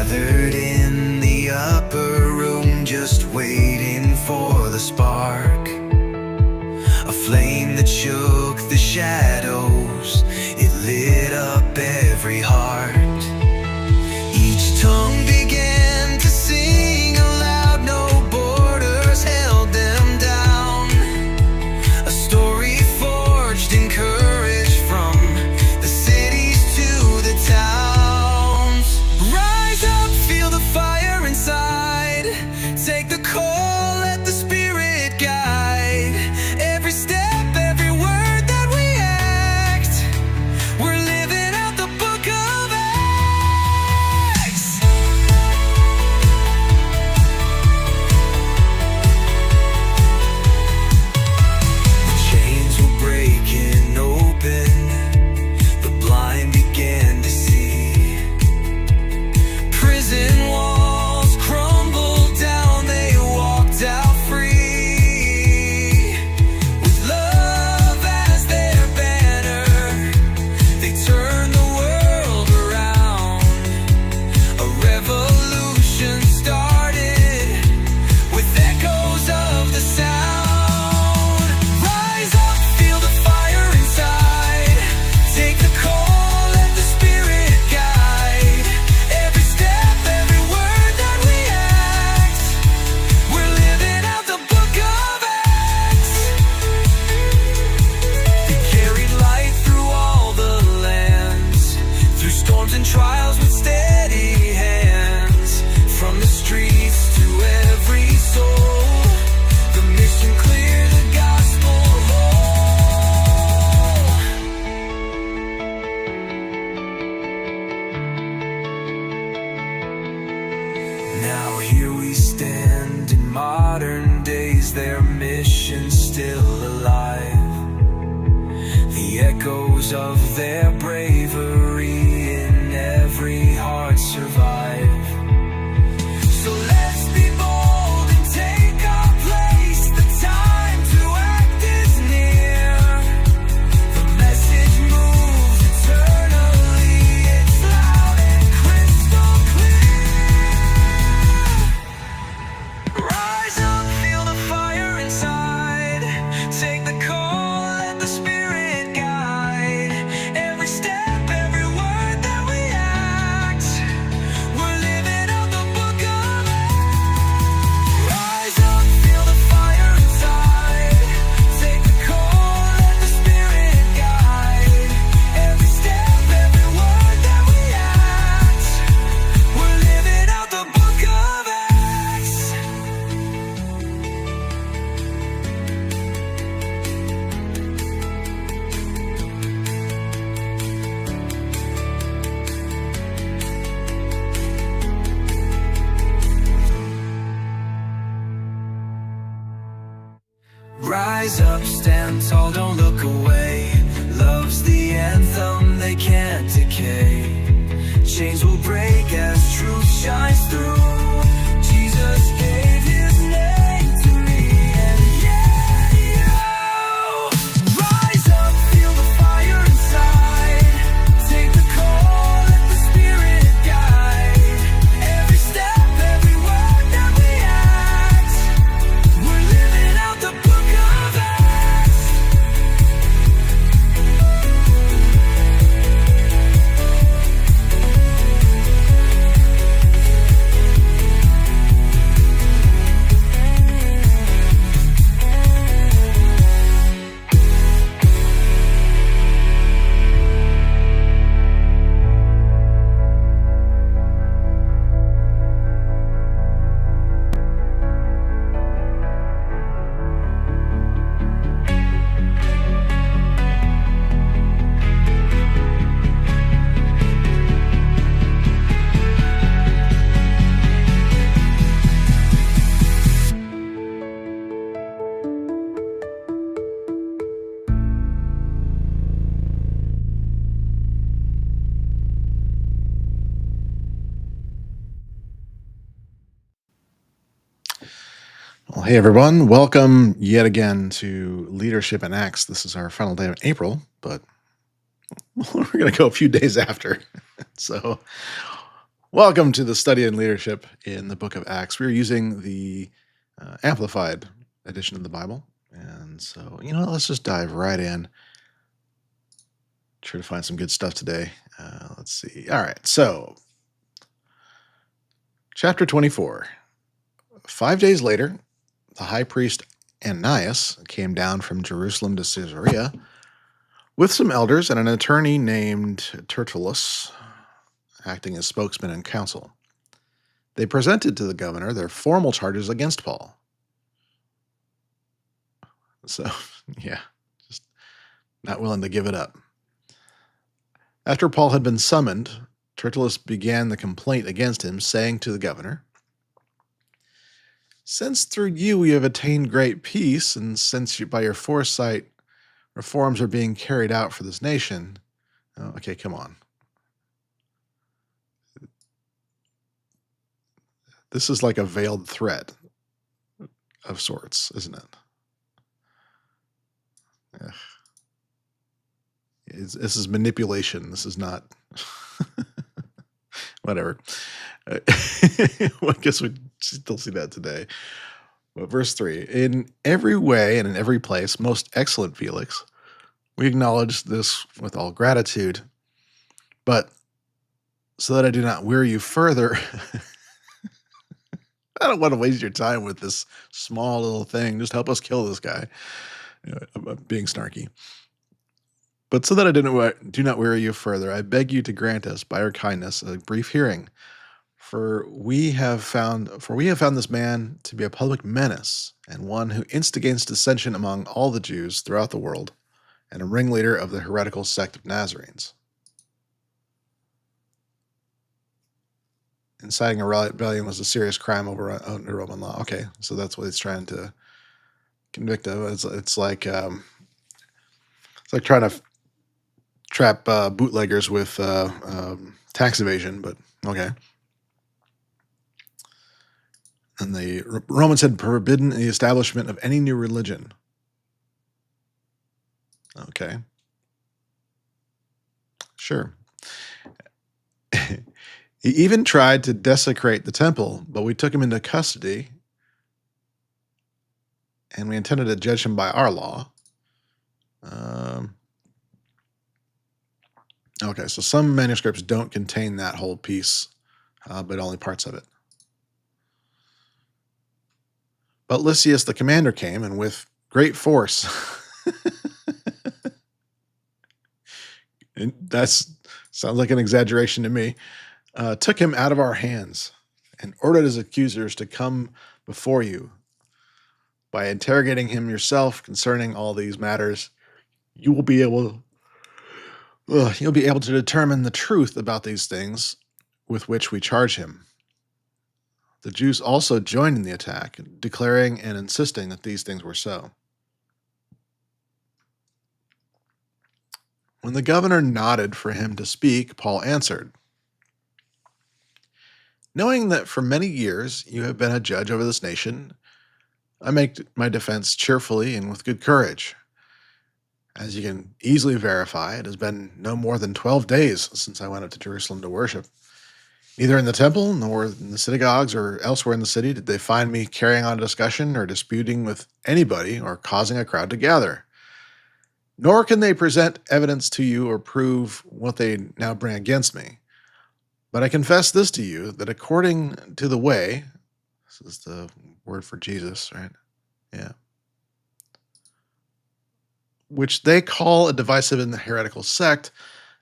gathered in the upper room, just waiting for the spark. A flame that shook the shadows, it lit up every heart. Each tongue began to sing aloud, no borders held them down. A story forged in courage from the cities to the towns. Rise up, feel the fire inside. Take the call, let the spirit guide. Every step, every word that we act, we're living out the book of Acts. The chains were breaking open, the blind began to see. Prison walls crumbled down, they walked out free. With love as their banner, they turned the world around. A revolution started with echoes of the sound. Rise up, feel the fire inside. Take the call, let the spirit guide. Every step, every word that we act, we're living out the book of Acts. They carried light through all the lands, through storms and trials with steady hands. From the streets to every soul, the mission clear, the gospel whole. Now here we stand in modern days, their mission still alive. The echoes of their bravery in every heart survive. So let's be bold and take our place. The time to act is near. The message moves eternally. It's loud and crystal clear. Rise up, feel the fire inside. Take the call, let the spirit guide. Every step, every word that we act, we're living out the book of Acts. Rise up, feel the fire inside. Take the call, let the spirit guide. Every step, every word that we act, we're living out the book of Acts. Rise up, stand tall, don't look away. Love's the anthem, they can't decay. Chains will break as truth shines through. Jesus gave his name to me, and yeah, you. Rise up, feel the fire inside. Take the call, let the spirit guide. Every step, every word that we act, we're living out the book of Acts. Well, hey everyone, welcome yet again to Leadership in Acts. This is our final day of April, but we're going to go a few days after. So Welcome to the study in leadership in the book of Acts. We're using the amplified edition of the Bible. And so, let's just dive right in. Try to find some good stuff today. Let's see. All right. So, chapter 24. 5 days later, the high priest Ananias came down from Jerusalem to Caesarea with some elders and an attorney named Tertullus, acting as spokesman and counsel. They presented to the governor their formal charges against Paul. So, yeah, just not willing to give it up. After Paul had been summoned, Tertullus began the complaint against him, saying to the governor, "Since through you we have attained great peace, and since by your foresight reforms are being carried out for this nation." Oh, okay, come on. This is like a veiled threat of sorts, isn't it? Ugh. This is manipulation. This is not. Whatever. Well, I guess we still see that today. But verse 3, in every way and in every place, most excellent Felix, we acknowledge this with all gratitude. But so that I do not weary you further, I don't want to waste your time with this small little thing. Just help us kill this guy. I'm being snarky. But so that I do not weary you further, I beg you to grant us, by your kindness, a brief hearing. For we have found this man to be a public menace, and one who instigates dissension among all the Jews throughout the world, and a ringleader of the heretical sect of Nazarenes. Inciting a rebellion was a serious crime under Roman law. Okay, so that's what he's trying to convict of. It's like trying to trap bootleggers with tax evasion, but okay. And the Romans had forbidden the establishment of any new religion. Okay. Sure. He even tried to desecrate the temple, but we took him into custody, and we intended to judge him by our law. Okay, so some manuscripts don't contain that whole piece, but only parts of it. But Lysias the commander came, and with great force, and that sounds like an exaggeration to me, took him out of our hands and ordered his accusers to come before you. By interrogating him yourself concerning all these matters, you'll be able to determine the truth about these things with which we charge him. The Jews also joined in the attack, declaring and insisting that these things were so. When the governor nodded for him to speak, Paul answered, "Knowing that for many years you have been a judge over this nation, I make my defense cheerfully and with good courage. As you can easily verify, it has been no more than 12 days since I went up to Jerusalem to worship. Neither in the temple nor in the synagogues or elsewhere in the city did they find me carrying on a discussion or disputing with anybody or causing a crowd to gather. Nor can they present evidence to you or prove what they now bring against me. But I confess this to you, that according to the way," this is the word for Jesus, right? Yeah. "Which they call a divisive and heretical sect,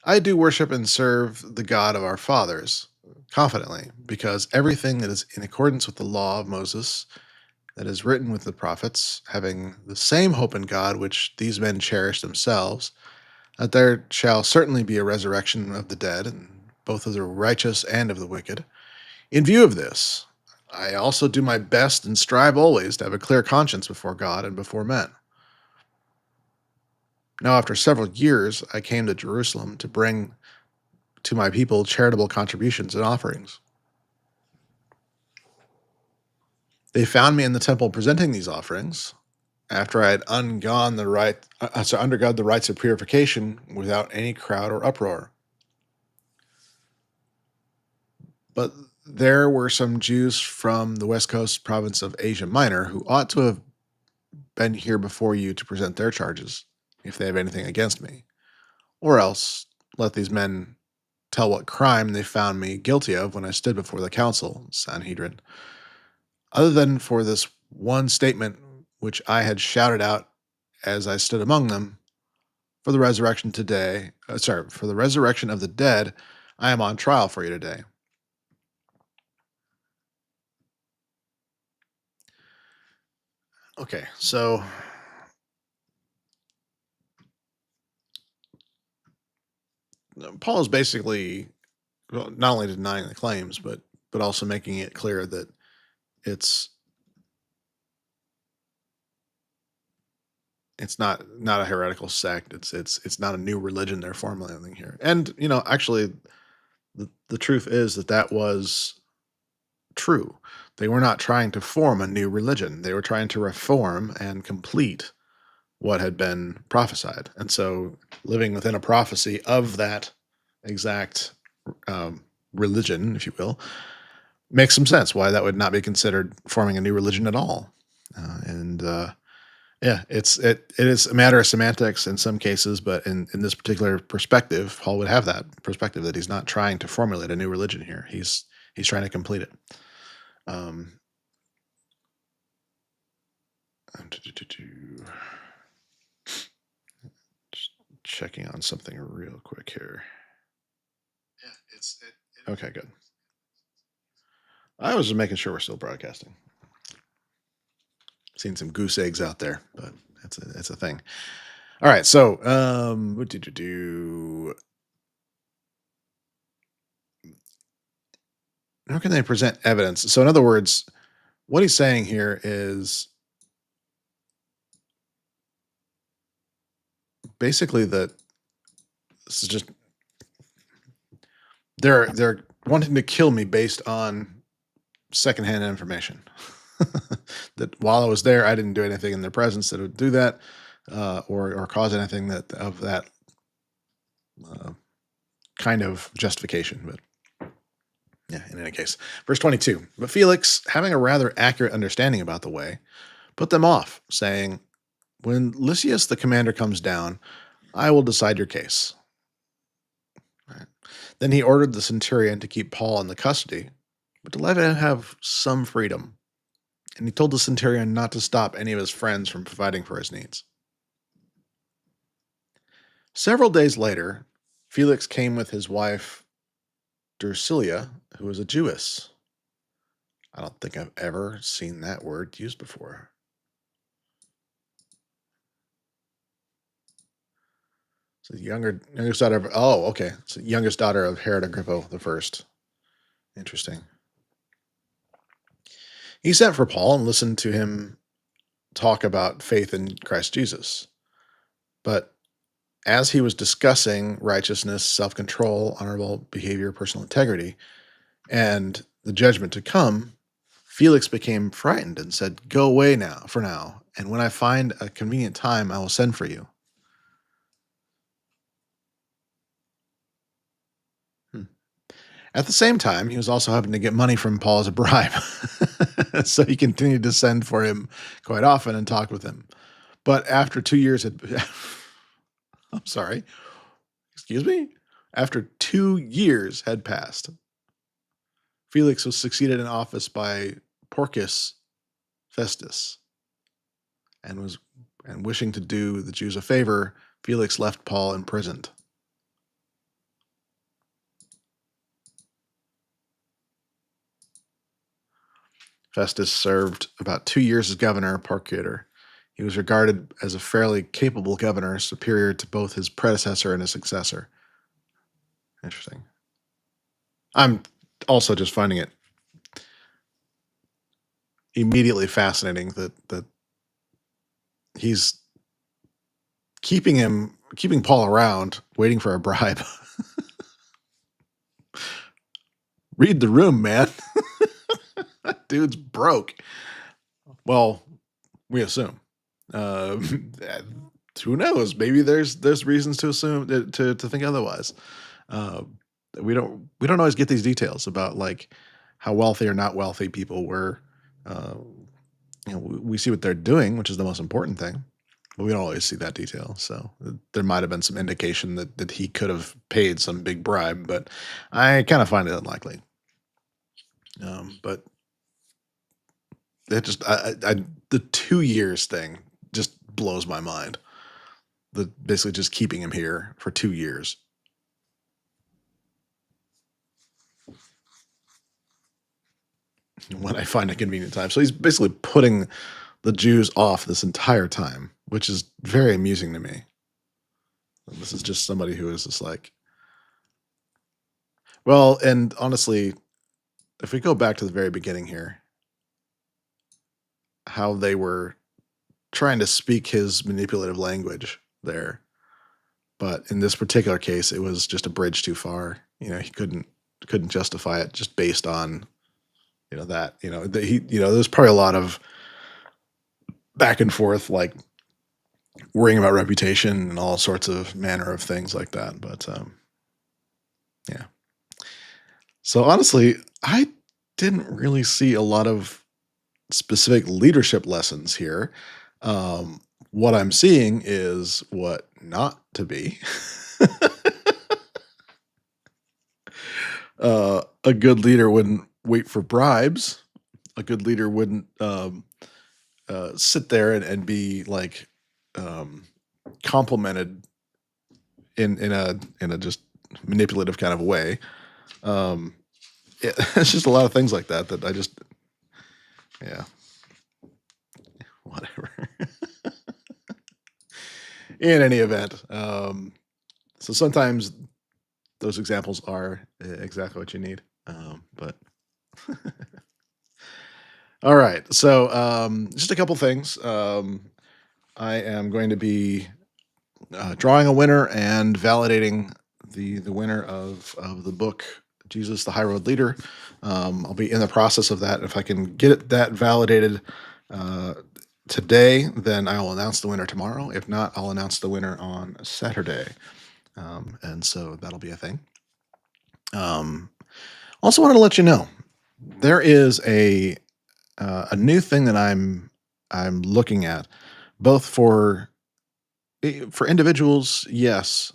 I do worship and serve the God of our fathers confidently, because everything that is in accordance with the law of Moses, that is written with the prophets, having the same hope in God which these men cherish themselves, that there shall certainly be a resurrection of the dead, and both of the righteous and of the wicked. In view of this, I also do my best and strive always to have a clear conscience before God and before men. Now, after several years, I came to Jerusalem to bring to my people charitable contributions and offerings. They found me in the temple presenting these offerings after I had undergone the rites of purification without any crowd or uproar. But there were some Jews from the West Coast province of Asia Minor who ought to have been here before you to present their charges if they have anything against me, or else let these men tell what crime they found me guilty of when I stood before the council, Sanhedrin, other than for this one statement which I had shouted out as I stood among them. For the resurrection today, for the resurrection of the dead, I am on trial for you today. Okay, so Paul is basically, well, not only denying the claims, but also making it clear that it's it's not a heretical sect. It's not a new religion they're formulating here. And actually, the truth is that that was true. They were not trying to form a new religion. They were trying to reform and complete what had been prophesied. And so, living within a prophecy of that exact religion, if you will, makes some sense why that would not be considered forming a new religion at all. And Yeah, it is a matter of semantics in some cases, but in this particular perspective, Paul would have that perspective that he's not trying to formulate a new religion here. He's trying to complete it. Um, just checking on something real quick here. Okay, good. I was just making sure we're still broadcasting. Seen some goose eggs out there, but that's a thing. All right, so what did you do? How can they present evidence? So, in other words, what he's saying here is basically that this is just they're wanting to kill me based on secondhand information. That while I was there, I didn't do anything in their presence that would do that, or cause anything that of that uh, kind of justification. But yeah, in any case, verse 22. But Felix, having a rather accurate understanding about the way, put them off, saying, "When Lysias the commander comes down, I will decide your case." Right. Then he ordered the centurion to keep Paul in the custody, but to let him have some freedom. And he told the centurion not to stop any of his friends from providing for his needs. Several days later, Felix came with his wife Drusilla, who was a Jewess. I don't think I've ever seen that word used before. So the youngest daughter of, oh, okay. So youngest daughter of Herod Agrippa the first. Interesting. He sent for Paul and listened to him talk about faith in Christ Jesus. But as he was discussing righteousness, self control, honorable behavior, personal integrity, and the judgment to come, Felix became frightened and said, "Go away now, for now, and when I find a convenient time, I will send for you." Hmm. At the same time, he was also hoping to get money from Paul as a bribe. So he continued to send for him quite often and talk with him. But after 2 years had, I'm sorry, excuse me? After 2 years had passed, Felix was succeeded in office by Porcius Festus, and was and wishing to do the Jews a favor, Felix left Paul imprisoned. Festus served about 2 years as governor, procurator. He was regarded as a fairly capable governor, superior to both his predecessor and his successor. Interesting. I'm also just finding it immediately fascinating that he's keeping Paul around, waiting for a bribe. Read the room, man. That dude's broke. Well, we assume. Uh, who knows? Maybe there's reasons to assume to think otherwise. Uh, we don't always get these details about like how wealthy or not wealthy people were. Uh, we see what they're doing, which is the most important thing, but we don't always see that detail. So there might have been some indication that he could have paid some big bribe, but I kind of find it unlikely. But it just the 2 years thing just blows my mind. The basically just keeping him here for 2 years. When I find a convenient time. So he's basically putting the Jews off this entire time, which is very amusing to me. This is just somebody who is just like, well, and honestly, if we go back to the very beginning here, how they were trying to speak his manipulative language there, but in this particular case, it was just a bridge too far. He couldn't justify it just based on that he there's probably a lot of back and forth, like worrying about reputation and all sorts of manner of things like that. But yeah. So honestly, I didn't really see a lot of specific leadership lessons here. What I'm seeing is what not to be. A good leader wouldn't wait for bribes. A good leader wouldn't sit there and be like um, complimented in a just manipulative kind of way. Um, it's just a lot of things like that I just yeah, whatever. In any event, so sometimes those examples are exactly what you need. But all right, so just a couple things. I am going to be drawing a winner and validating the winner of the book Jesus the High Road Leader. I'll be in the process of that. If I can get that validated uh, today, then I will announce the winner tomorrow. If not, I'll announce the winner on Saturday, and so that'll be a thing. Um, Also, wanted to let you know there is a new thing that I'm looking at, both for individuals, yes,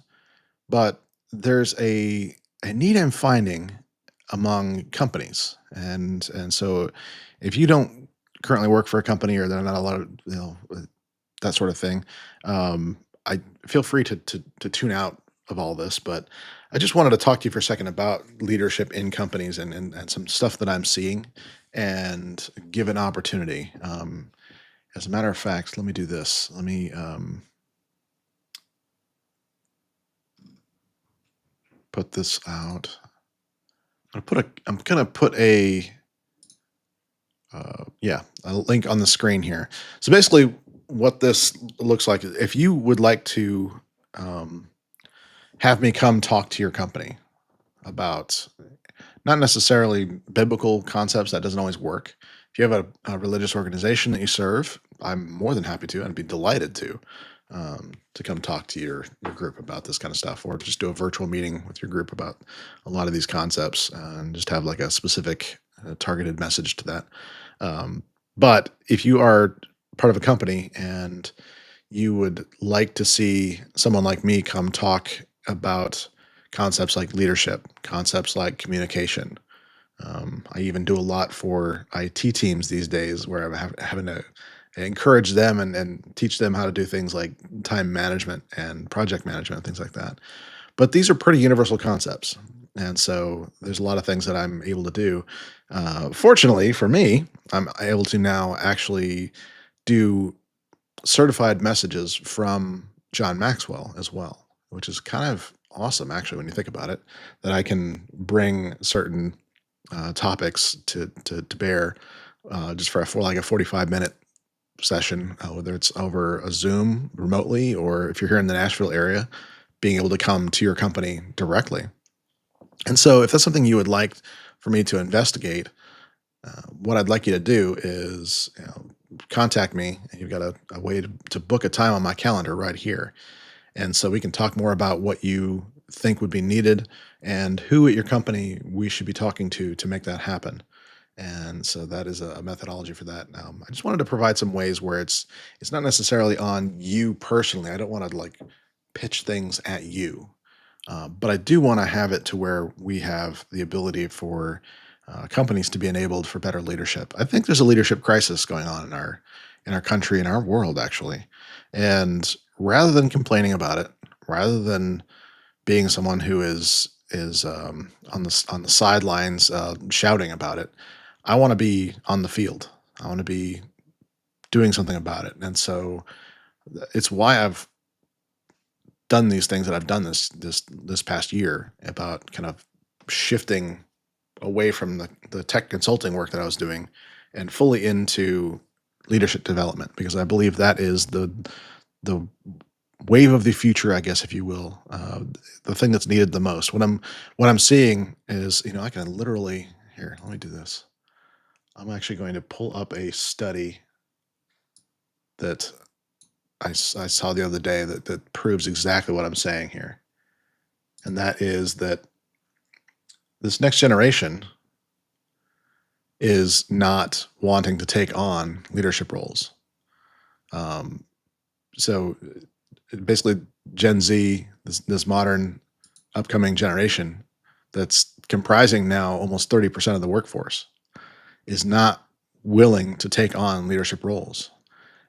but there's a need I'm finding among companies, and so if you don't currently work for a company or there are not a lot of that sort of thing, I feel free to tune out of all this. But I just wanted to talk to you for a second about leadership in companies and some stuff that I'm seeing and give an opportunity. As a matter of fact, let me do this. Let me put this out. I'm gonna put a yeah, a link on the screen here. So basically, what this looks like, if you would like to um, have me come talk to your company about not necessarily biblical concepts, that doesn't always work. If you have a religious organization that you serve, I'm more than happy to. I'd be delighted to come talk to your group about this kind of stuff, or just do a virtual meeting with your group about a lot of these concepts, and just have like a specific targeted message to that. Um, but if you are part of a company and you would like to see someone like me come talk about concepts like leadership, concepts like communication. I even do a lot for IT teams these days where I'm having to encourage them and teach them how to do things like time management and project management, things like that. But these are pretty universal concepts. And so there's a lot of things that I'm able to do. Fortunately for me, I'm able to now actually do certified messages from John Maxwell as well, which is kind of awesome, actually, when you think about it, that I can bring certain topics to bear just for like a 45-minute session, whether it's over a Zoom remotely or if you're here in the Nashville area, being able to come to your company directly. And so, if that's something you would like for me to investigate, what I'd like you to do is contact me. And you've got a way to book a time on my calendar right here. And so we can talk more about what you think would be needed, and who at your company we should be talking to make that happen. And so that is a methodology for that. I just wanted to provide some ways where it's not necessarily on you personally. I don't want to like pitch things at you, but I do want to have it to where we have the ability for companies to be enabled for better leadership. I think there's a leadership crisis going on in our country, in our world, actually. And rather than complaining about it, rather than being someone who is on the sidelines shouting about it, I want to be on the field. I want to be doing something about it, and so it's why I've done these things that I've done this past year about kind of shifting away from the tech consulting work that I was doing and fully into leadership development, because I believe that is the wave of the future, I guess, if you will, the thing that's needed the most. What I'm seeing is, I can literally here. Let me do this. I'm actually going to pull up a study that I saw the other day that proves exactly what I'm saying here, and that is that this next generation is not wanting to take on leadership roles. Um, so basically, Gen Z, this modern upcoming generation that's comprising now almost 30% of the workforce, is not willing to take on leadership roles.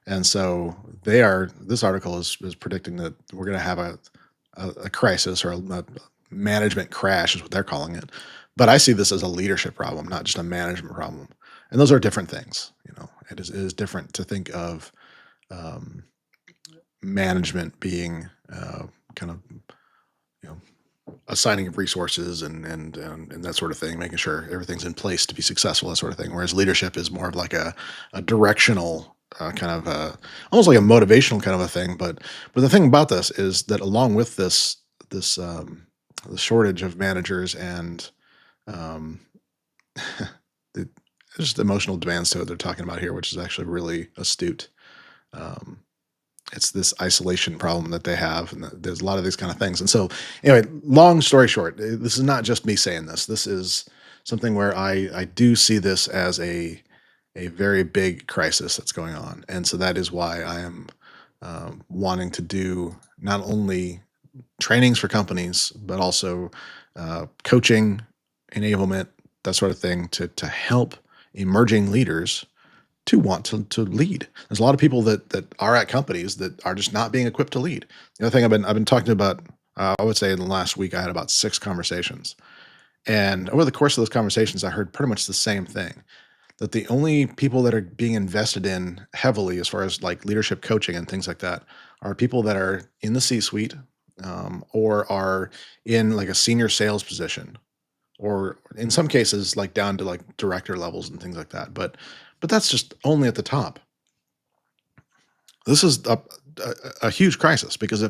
And so this article is predicting that we're going to have a crisis, or a management crash is what they're calling it. But I see this as a leadership problem, not just a management problem. And those are different things. It is different to think of um, management being kind of you know assigning of resources and that sort of thing, making sure everything's in place to be successful, that sort of thing. Whereas leadership is more of like a directional kind of almost like a motivational kind of a thing. But the thing about this is that along with this the shortage of managers and um, the, just emotional demands to it they're talking about here, which is actually really astute. Um, it's this isolation problem that they have, and there's a lot of these kind of things. And so, anyway, long story short, this is not just me saying this. This is something where I do see this as a very big crisis that's going on, and so that is why I am wanting to do not only trainings for companies, but also coaching, enablement, that sort of thing, to help emerging leaders to want to lead. There's a lot of people that are at companies that are just not being equipped to lead. The other thing I've been talking about, I would say in the last week I had about 6 conversations, and over the course of those conversations, I heard pretty much the same thing: that the only people that are being invested in heavily, as far as like leadership coaching and things like that, are people that are in the C-suite, or are in like a senior sales position, or in some cases like down to like director levels and things like that. But that's just only at the top. This is a huge crisis, because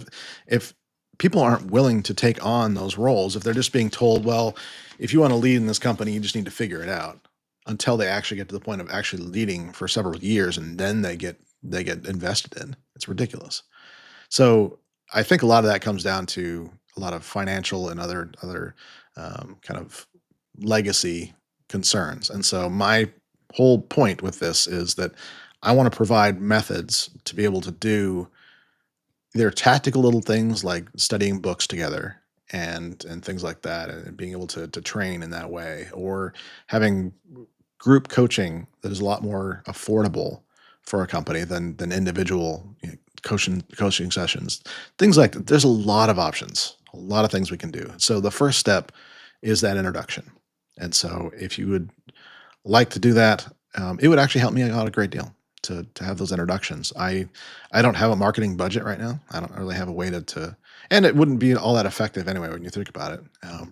if people aren't willing to take on those roles, if they're just being told, well, if you want to lead in this company, you just need to figure it out, until they actually get to the point of actually leading for several years, and then they get invested in, it's ridiculous. So I think a lot of that comes down to a lot of financial and other kind of legacy concerns. And so my whole point with this is that I want to provide methods to be able to do either tactical little things like studying books together and things like that, and being able to train in that way, or having group coaching that is a lot more affordable for a company than individual coaching sessions, things like that. There's a lot of options, a lot of things we can do. So the first step is that introduction. And so if you would like to do that, it would actually help me out a great deal to have those introductions. I don't have a marketing budget right now. I don't really have a way to and it wouldn't be all that effective anyway when you think about it.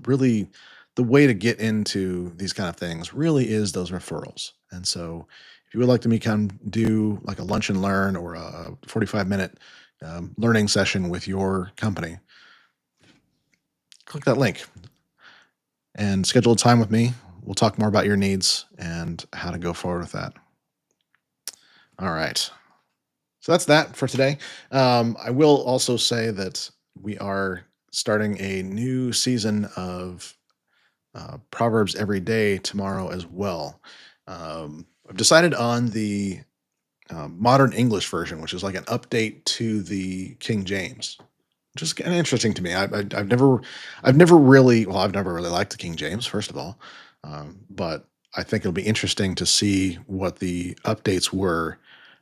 Really, the way to get into these kind of things really is those referrals. And so, if you would like to me come do like a lunch and learn, or a 45-minute learning session with your company, click that link and schedule a time with me. We'll talk more about your needs and how to go forward with that. All right. So that's that for today. I will also say that we are starting a new season of Proverbs every day tomorrow as well. I've decided on the modern English version, which is like an update to the King James, which is kind of interesting to me. I've never really, well, I've never really liked the King James, first of all, but I think it'll be interesting to see what the updates were.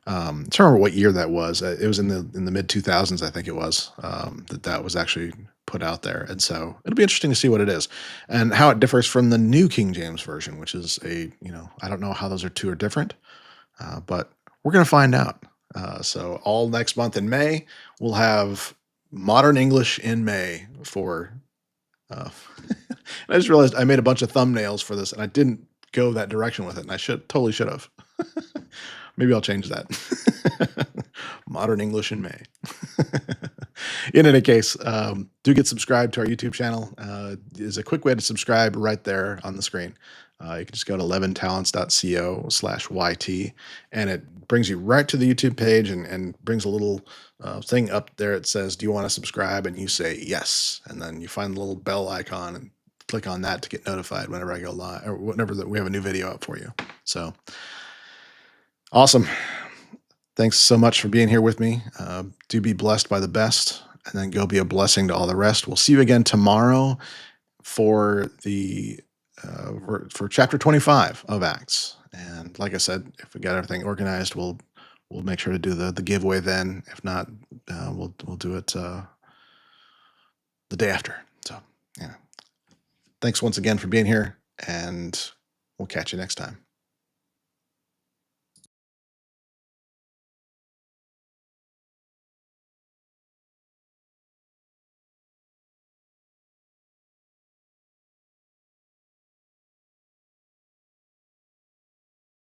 I don't remember what year that was. It was in the mid 2000s, I think it was, that was actually put out there, and so it'll be interesting to see what it is and how it differs from the new King James version, which is I don't know how those two are different, but we're gonna find out. So all next month in May, we'll have modern English in May for. Uh, I just realized I made a bunch of thumbnails for this, and I didn't go that direction with it, and I should have. Maybe I'll change that. Modern English in May. In any case, do get subscribed to our YouTube channel. There's a quick way to subscribe right there on the screen. You can just go to levintalents.co/YT, and it brings you right to the YouTube page and brings a little thing up there. It says, "Do you want to subscribe?" And you say yes. And then you find the little bell icon and click on that to get notified whenever I go live or whenever we have a new video up for you. So awesome. Thanks so much for being here with me. Do be blessed by the best, and then go be a blessing to all the rest. We'll see you again tomorrow for the for chapter 25 of Acts. And like I said, if we got everything organized, we'll make sure to do the giveaway then. If not, we'll do it the day after. So yeah, thanks once again for being here, and we'll catch you next time.